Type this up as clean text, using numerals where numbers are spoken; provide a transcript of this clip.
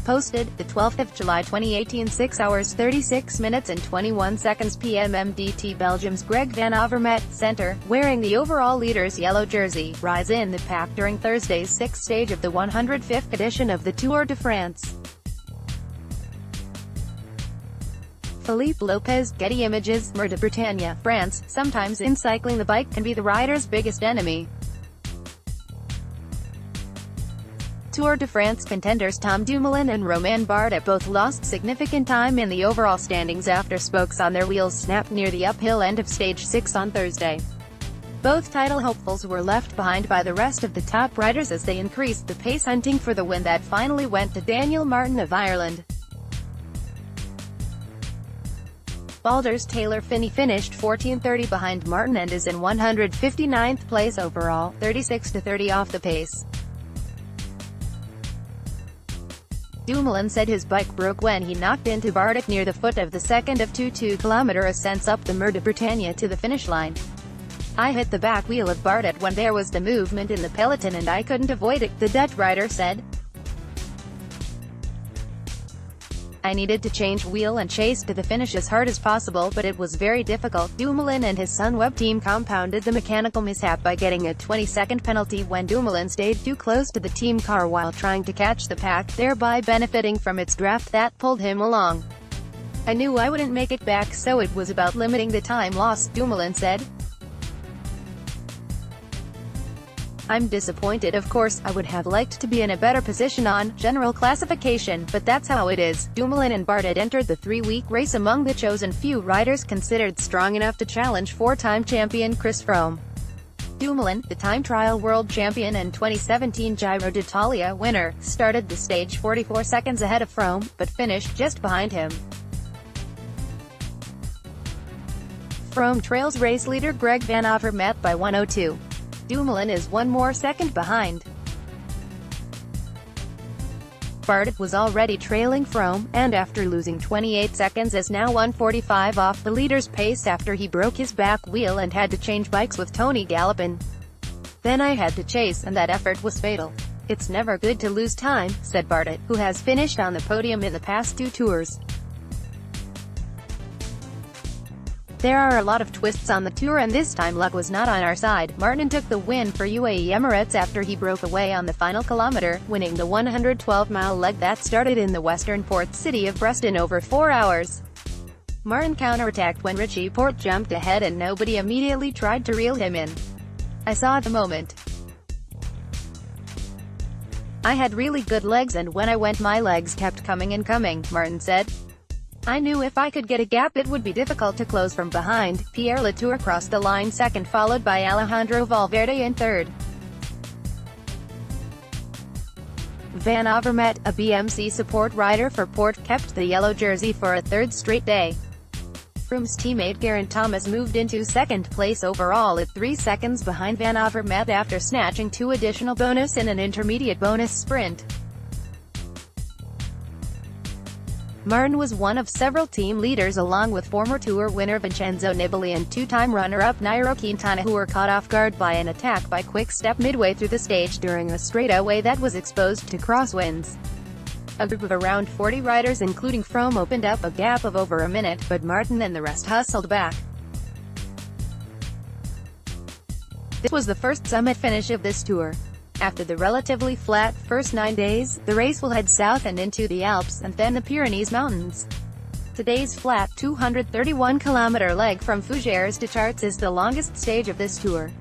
posted, the 12th of July 2018, 6 hours 36 minutes and 21 seconds PM MDT. Belgium's Greg van Avermaet, centre, wearing the overall leader's yellow jersey, rise in the pack during Thursday's sixth stage of the 105th edition of the Tour de France. Philippe Lopez, Getty Images, MUR de Bretagne, France. Sometimes in cycling the bike can be the rider's biggest enemy. Tour de France contenders Tom Dumoulin and Romain Bardet both lost significant time in the overall standings after spokes on their wheels snapped near the uphill end of Stage 6 on Thursday. Both title hopefuls were left behind by the rest of the top riders as they increased the pace, hunting for the win that finally went to Daniel Martin of Ireland. Baldur's Taylor Phinney finished 14:30 behind Martin and is in 159th place overall, 36-30 off the pace. Dumoulin said his bike broke when he knocked into Bardet near the foot of the second of two 2-kilometer ascents up the MUR de Bretagne to the finish line. "I hit the back wheel of Bardet when there was the movement in the peloton and I couldn't avoid it," the Dutch rider said. "I needed to change wheel and chase to the finish as hard as possible, but it was very difficult." Dumoulin and his Sunweb team compounded the mechanical mishap by getting a 20-second penalty when Dumoulin stayed too close to the team car while trying to catch the pack, thereby benefiting from its draft that pulled him along. "I knew I wouldn't make it back, so it was about limiting the time lost," Dumoulin said. "I'm disappointed, of course. I would have liked to be in a better position on general classification, but that's how it is." Dumoulin and Bardet entered the three-week race among the chosen few riders considered strong enough to challenge four-time champion Chris Froome. Dumoulin, the time trial world champion and 2017 Giro d'Italia winner, started the stage 44 seconds ahead of Froome, but finished just behind him. Froome trails race leader Greg van Avermaet by 1:02. Dumoulin is one more second behind. Bardet was already trailing Froome, and after losing 28 seconds is now 1:45 off the leader's pace after he broke his back wheel and had to change bikes with Tony Galopin. "Then I had to chase, and that effort was fatal. It's never good to lose time," said Bardet, who has finished on the podium in the past two tours. "There are a lot of twists on the tour and this time luck was not on our side." Martin took the win for UAE Emirates after he broke away on the final kilometer, winning the 112-mile leg that started in the western port city of Brest in over 4 hours. Martin counterattacked when Richie Porte jumped ahead and nobody immediately tried to reel him in. "I saw the moment. I had really good legs and when I went my legs kept coming and coming," Martin said. "I knew if I could get a gap it would be difficult to close from behind." Pierre Latour crossed the line second, followed by Alejandro Valverde in third. Van Avermaet, a BMC support rider for Porte, kept the yellow jersey for a third straight day. Froome's teammate Geraint Thomas moved into second place overall at 3 seconds behind Van Avermaet after snatching 2 additional bonus in an intermediate bonus sprint. Martin was one of several team leaders along with former Tour winner Vincenzo Nibali and two-time runner-up Nairo Quintana, who were caught off guard by an attack by Quick Step midway through the stage during a straightaway that was exposed to crosswinds. A group of around 40 riders including Froome opened up a gap of over a minute, but Martin and the rest hustled back. This was the first summit finish of this tour. After the relatively flat first 9 days, the race will head south and into the Alps, and then the Pyrenees Mountains. Today's flat 231-kilometer leg from Fougères to Chartres is the longest stage of this tour.